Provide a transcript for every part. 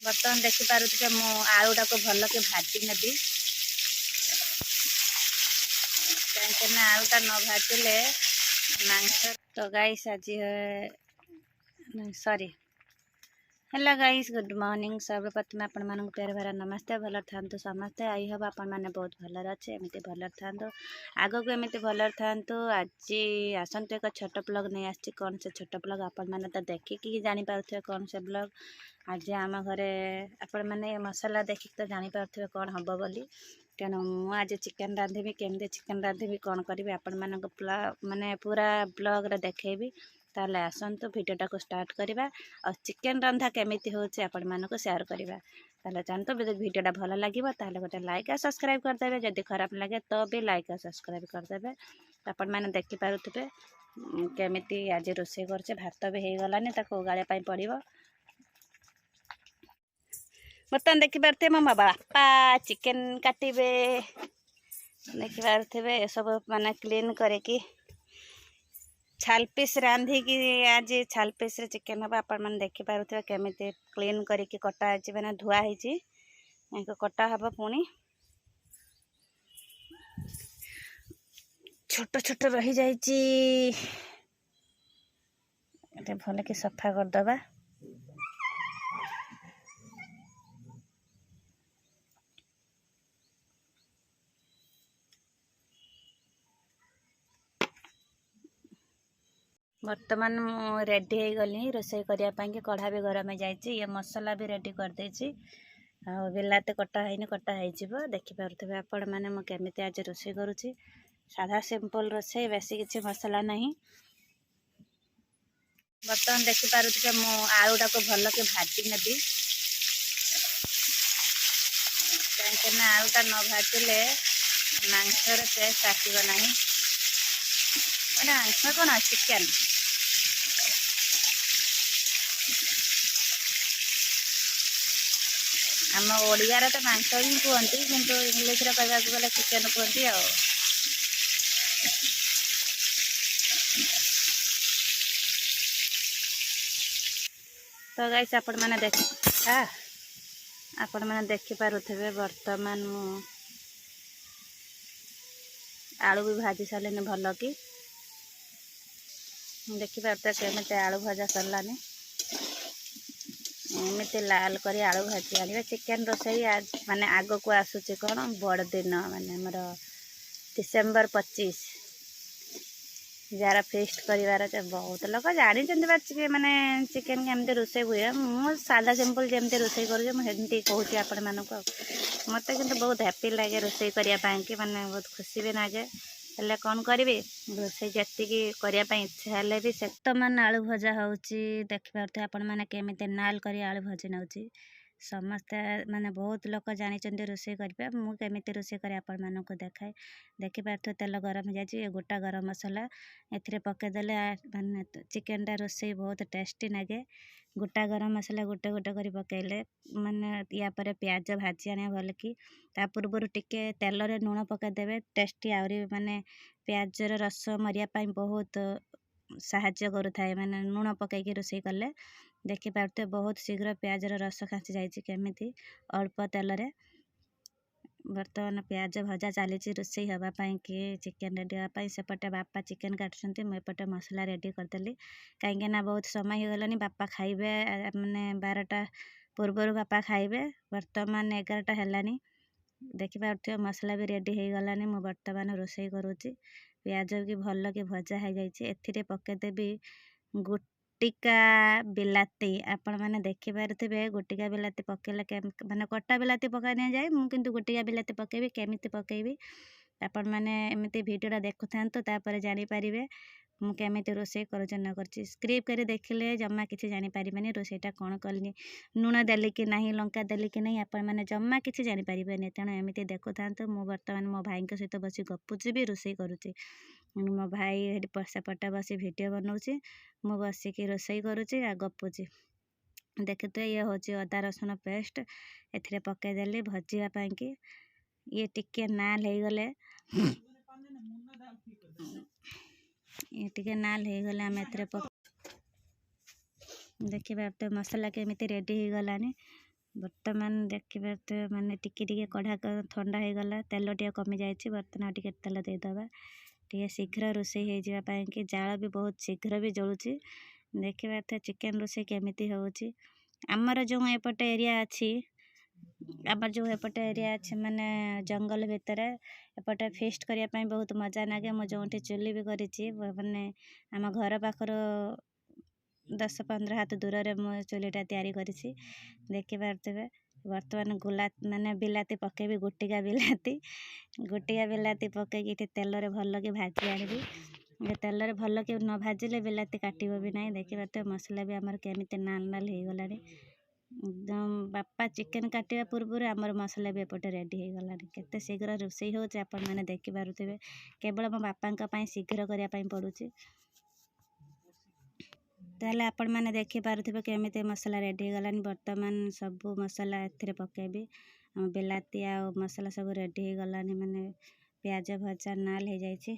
बर्तमान देखिपे मु आलूटा को भल के भाजी नेबी कहीं आलूटा न भाजिले मांस तो गाइस आज sorry hello guys good morning सर्वप्रथम आपण मानक प्यार भरा नमस्ते भल था समस्ते आई हम आपण मैंने बहुत भलर अच्छे एमती भलर था आग को एमती भलर था आज आसतु एक छोट ब्लॉग नहीं आसी कौन से छोट ब्लॉग आपण मैंने तो देखिकी जानीपे कौन से ब्लॉग आज आम घरे आपण मैंने मसला देखिक तो जानीपे कौन हम बोली तेणु आज चिकेन रांधि केमती चिकेन रांधि कौन करी आपण मान माने पूरा ब्लॉग रे देखेबी ताले आसतु भिडियोटा को स्टार्ट करवा और चिकेन रंधा केमिति होची आपण मानको शेयर करवा ताले जानतो भिडियोटा भल लागिबो ताले गोटे लाइक और सब्सक्राइब कर देबे जदि खराब लगे तो भी लाइक और सब्सक्राइब कर देबे आपण माने देखि पारुथबे केमिति आज रोसे करछे भात भी हे गलानी ताको उगाले पई पड़िबो बर्तन देखि पारथे मम्मा बापा चिकेन काटिबे देखि पारथबे सब माने क्लीन करे कि छाल पीस रांधि की आज छाल पीस चिकेन हम आपण मैंने देखिपे केमी क्लीन करके कटा मैंने धुआ हो कटा हम पुणी छोट छोट रही जाइए भल कि सफा करदबा बर्तमान रेडी हो गली रोसे करने कढ़ा भी गरम जाइए मसला भी रेडी कर देछि बिलाती कटा है कटा हो देखिपे आपण मैंने मुझे आज रोसे करुँची साधा सिंपल रोसे बेसी किसी मसला नहीं बर्तमान देखिपे मु आलूटा को भल के भाजी नेबी कहीं आलूटा न भाजिले मांसर टेस्ट आसब ना मांस कौन चिकेन आम ओडिया तो मांस ही कहती किंतु इंग्लीश कहवा गले चिकेन कहती तो गाइस आपण मैंने देख आपण मैंने देखिपे बर्तमान आलू भी भाजी सारे भल कि देखिपे केमी आलू भजा सरलानी एमती लाल कर आलू भाजी आने चिकेन रोसई आज माने आग को आसूची कौन बड़ दिन माने मोर डिसेम्बर 25 जार फेस्ट करार बहुत लोग जानी माने चिकेन केमती रोसे हुए मु सादा सिंपल जमती रोसे करमती कहूँ आपण मानक मत कि बहुत हैप्पी लगे रोसे करने माने बहुत खुशी भी लगे हेल्ले कौन करी रोसे जी करने इच्छा है भी से बर्तमान आलू भजा हो देखिपे आपण मैंने केमी नाल कर आलू भजी नौ समस्ते माने बहुत लोग जानी रोसे करेंगे मुझे रोसे कर आपण मानक देखाए देखिपे तेल गरम जाए गोटा गरम मसला ए पकईदे माने चिकेनटा रोसे बहुत टेस्टी लगे गोटा गरम मसला गोटे गोटे कर पकईले माने या पर प्याज भाजी आने भल कि पूर्व टिके तेल रे लुण पकईदेवे टेस्टी आहरी माने प्याजर रस मरिया बहुत साहाଯ୍य करुए माने लुण पकईकी रोसे कले देखिपे बहुत शीघ्र प्याजर रस खासी जाइए केमी अल्प तेल रे बर्तमान प्याज भजा चली रोसे हाँपाई कि चिकेन रेडी हाँपाई सेपटे बापा चिकेन काटुंट मुझे मसला रेडी करदेली कहीं बहुत समय हो गलानी बापा खाइबे माने 12टा पूर्वर बापा खाइबे बर्तमान 11टा हेलानी देखिपे मसला भी रेडी हो गलानी मु बर्तमान रोसे करुँची प्याज की भल कि भजा हो जाए पकईदेवी गुटिका बिलाती आपण मैंने देखिपे गुटिका बिलाती पकईले माने कटा बिलाती पका नहीं जाए मुझे गुटिका बिलाती पकईबी केमिति पकईबी आपण मैंने एमती भिडियोटा देखु था जानीपारे मुझे रोसे कर न कर स्क्रिप कर देखिले जमा किसी जानीपारे रोसेटा कौन कली लुण देली कि नहीं लंका देली कि नहीं आपण मैंने जमा किसी जानीपारे तेणु एमती देखु था बर्तमान मो भाई सहित बस गपुची भी रोसे करुँची मो भाई सेपटे बस भिडियो बनाऊँगी मु बसिकी रोसे करुँची आ गपुची देखते ये हूँ अदा रसुण पेस्ट ए पकईदेली भजापी कि ये टिके नाल हो गले ये टिके नाल हो गले आम देखिए मसला केमी रेडी हो गलानी बर्तमान देखिए तो माने टिके कढ़ा ठंडा हो गला तेल टे कमी जाए बर्तमान टिके तेल देदेबा टे शीघ्र रोषे होपाई कि जाल भी बहुत शीघ्र भी जलुची देखिए तो चिकेन रोषे केमिति होउची आमर जो एपटे एरिया अच्छी आमर जो एपटे एरिया अच्छे माने जंगल भितर एपटे फेस्ट करने बहुत मजा लगे मुझे जो चुली भी करी माने आम घर पाखर 10-15 हाथ दूर में चुलीटा तैयारी करी देखी पारे बर्तमान गुला माने बिलाती पकेबी गुटिका बिलाती पकईकि तेल भल कि भाजी आनी तेल भल कि न भाजिले बिलाती काटब भी ना देखी पारे मसला भी आमर केमिति नाल नाल हो गला एकदम बापा चिकेन काटिया पूर्व आमर मसला भी एपटे रेडी हो गला केते शीघ्र रोषे हो आपण मैंने देखी पारुथिबे केवल मो बापा शीघ्र करने पड़ुची ताले आपण मैंने देखी पारुथिबे केमिति मसला रेडी हो गलानी वर्तमान सब मसला एथिरे पकेबी बिलाती आ मसला सब रेडी हो गलानी माने प्याज भजा नाल हो जाइए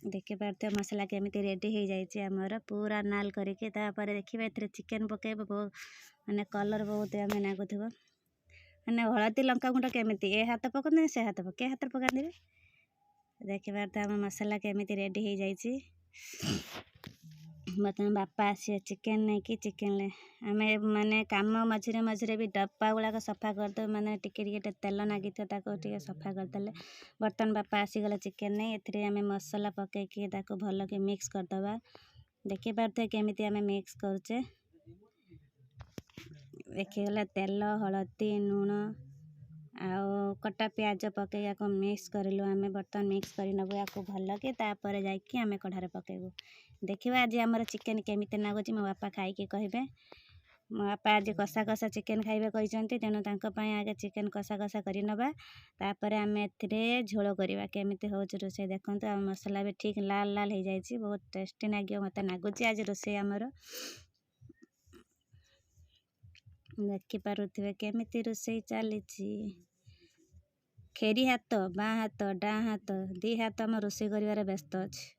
देखी पारे मसला केमिति रेडी हो जाइए आमर पूरा नाल करके देखिए ए चिकेन पकेब बहुत माने कलर बहुत आम नागुव मैंने हलदी लंका गुंड केमिति ए हाथ पकड़ते से हाथ के हाथ पकाते देखी पारे आम मसला केमिति रेडी हो जाइए बर्तमान बापा आसे चिकेन नहीं कि चिकेन ले आम माने काम मझे मझे भी डब्बा गुड़ाक सफा करदे माने टिके तेल नागी टे सफा करदे बर्तमान बापा आसीगला चिकेन नहीं एथिरे आम मसला पकईकि भल के मिक्स करदबा देखी पारे केमिति आम मिक्स करुचे देखीगला तेल हलदी लुण आउ कटा प्याज पकई या मिक्स करलु आम बर्तमान मिक्स कर नबु या भल कि तापर जाकि आम कढ़ारे पकेबू देखिए आज आमर चिकेन केमिति नागुची मो बापा खाई कहे मो बापा आज कषा कषा चिकेन खाइबे कहते तेणु आगे चिकेन कषा कषा कर नबा तापर आम एथिरे झोल करवा केमिति होउची रोषे देखंतु आ मसला भी ठीक लाल लाल हो जाइए बहुत टेस्टी नागियो मते नागुची आज रोषे आमर देखी पारुथिबे केमिति रोषे चली खेरी हाथ बाँ हाथ डा हाथ दी हाथ आम रोषे कर व्यस्त अच्छे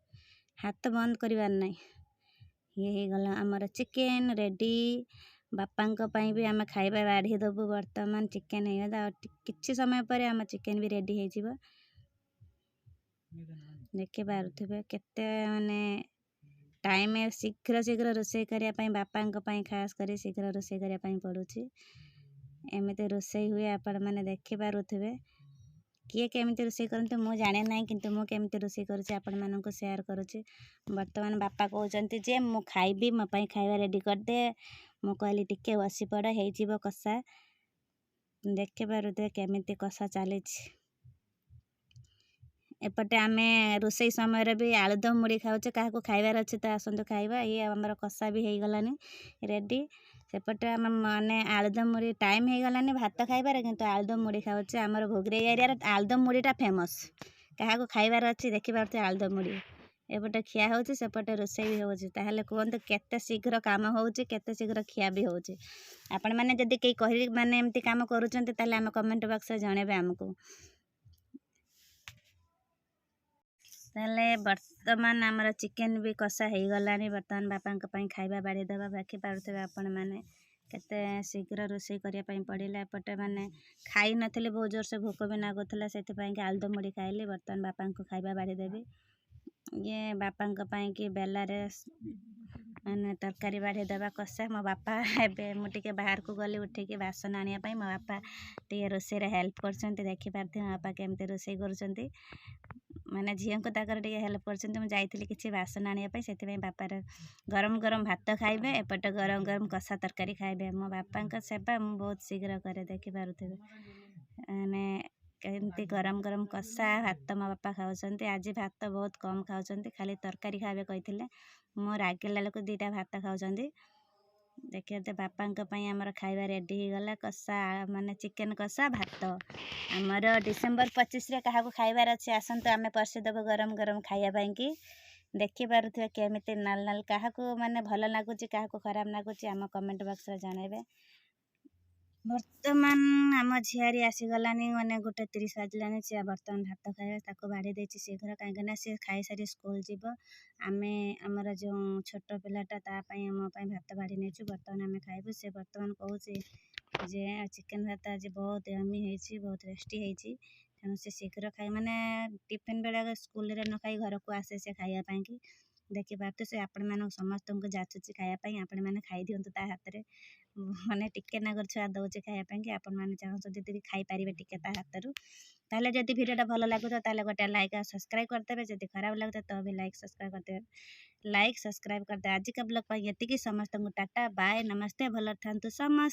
हाथ बंद करवार नहीं ये गला आमर चिकेन रेडी बापा भी आम खाइबा बाढ़ी देबू बर्तमान चिकेन किछि समय पर आम चिकेन भी रेडी हो देखी पारुथिबे केते माने टाइम शीघ्र शीघ्र रोषे करने बापा खास कर शीघ्र रोषे करने पड़ुची एमती रोषे हुए आपण मैंने देखी पारुथिबे किए केमिति रोषे करते मु जाने ना किंतु मु केमिति रोषे करुचे आपण मानक शेयर करुचे बर्तमान बापा कहते जे मु खाइबी मो पाई खाइबा रेडी कर दे मु कहली टिके बसी पड़ हो कषा देखि पारुथे केमिति कषा चली एपटे आम रोषे समय भी आलुदम मुड़ी खाऊचे क्या खाइबार अच्छे तो आसतु खाइबा ये आमर कषा भी हो गलानी रेडी सेपटे आम माने आलुदम मुड़ी टाइम हो गलानी भात खाइबार किंतु आलुदम मुड़ी खाऊचे आमर भोगरे एरिया आलुदम मुड़ीटा फेमस क्या खाइबार अच्छी देखी पारे आलुदम मुड़ी एपटे खिया होची सेपटे रोषे भी होची ताहले कहंतु केते शीघ्र काम होची केते शीघ्र खिया भी होची आपण माने जदी केई कहि माने एमती काम करूचंती ताहले हम कमेंट बॉक्स रे जणेबे हमको ताहले वर्तमान आमर चिकेन भी कषा हो गलानी बर्तमान बापा खाइबा बाड़ी देबा बाकी पारुथिबे आपण माने केते शीघ्र रोषे करने पड़ेगा एपटे माने खाई नथिले बहुत जोर से भोक भी नागुला से आलुदम मुड़ी खाइली बर्तमान बापा को खाइबा बाड़ी देबी ये बापा कि बेलारे माने तरकारी बाड़ी देबा कषा मो बापा एबे मु टिके बाहर को गली उठिकी बासन आनिया पई मो बापा टिके रोषे रे हेल्प करछंती देखि पारथि मो बापा केमते रोषे करछंती माने झील को ताकर टिके हेल्प करछंती मु जाइथिली किछि बासन आनिया पई सेति बापा गरम गरम भात खाइबे एपटे गरम गरम कषा तरकारी खाइबे मो बापा सेवा मु बहुत शीघ्र करे देखि पारुथिबे माने केमती गरम गरम कषा भात मो बापा खाऊँ आज भात बहुत कम खाऊँ खाली तरकारी खावे कहते मो रागिला लोक 2टा भात खाऊँ देखिए बापा आमर खाइबा रेडी हो गला कषा माने चिकेन कषा भात आमर डिसेम्बर 25 रे क्या खाइबार अच्छे आसतु आम परसीदेव गरम गरम खाइबा कि देखी पारुथिबे केमिति नाल नाल क्या माने भल लगुच क्या खराब लगुच आम कमेंट बॉक्स रे जणेबे बर्तमान आम झियारी आसीगलानी माने 1:30 बाजिलानी से बर्तमान भात खाइबा ताको बाड़ी देछि शीघ्र कहीं से खाई सारी स्कूल जीव आमे आमर जो छोट पिलाटा ता पई मो पई भात बाड़ी नेछु बर्तमान आमे खाइबु से बर्तमान कहूछि जे चिकेन भात आज बहुत यमी हेछि बहुत टेस्टी हेछि तेणु से शीघ्र खाई माने टिफिन बेला स्कूल रे न खाई घर को आसे से खाइया पई कि देखि पारते से आपण मान समस्त को जाचुची खाइया पई आपण माने खाई दियंतु ता हाथ रे माने टिके नागर छुआ दौचे खाइया पई कि आपण माने चाहछथि जदि खाई पारिबे टिके ता हाथरू ताले जदि भिडियोटा भल लागुतो ताले गोटे लाइक और सब्सक्राइब करदेबे जदि खराब लागुतो तो भी लाइक सब्सक्राइब करदेबे लाइक सब्सक्राइब करदे आज का ब्लॉग पर एतिकी समस्त को टाटा बाय नमस्ते भल थांतु समस्त।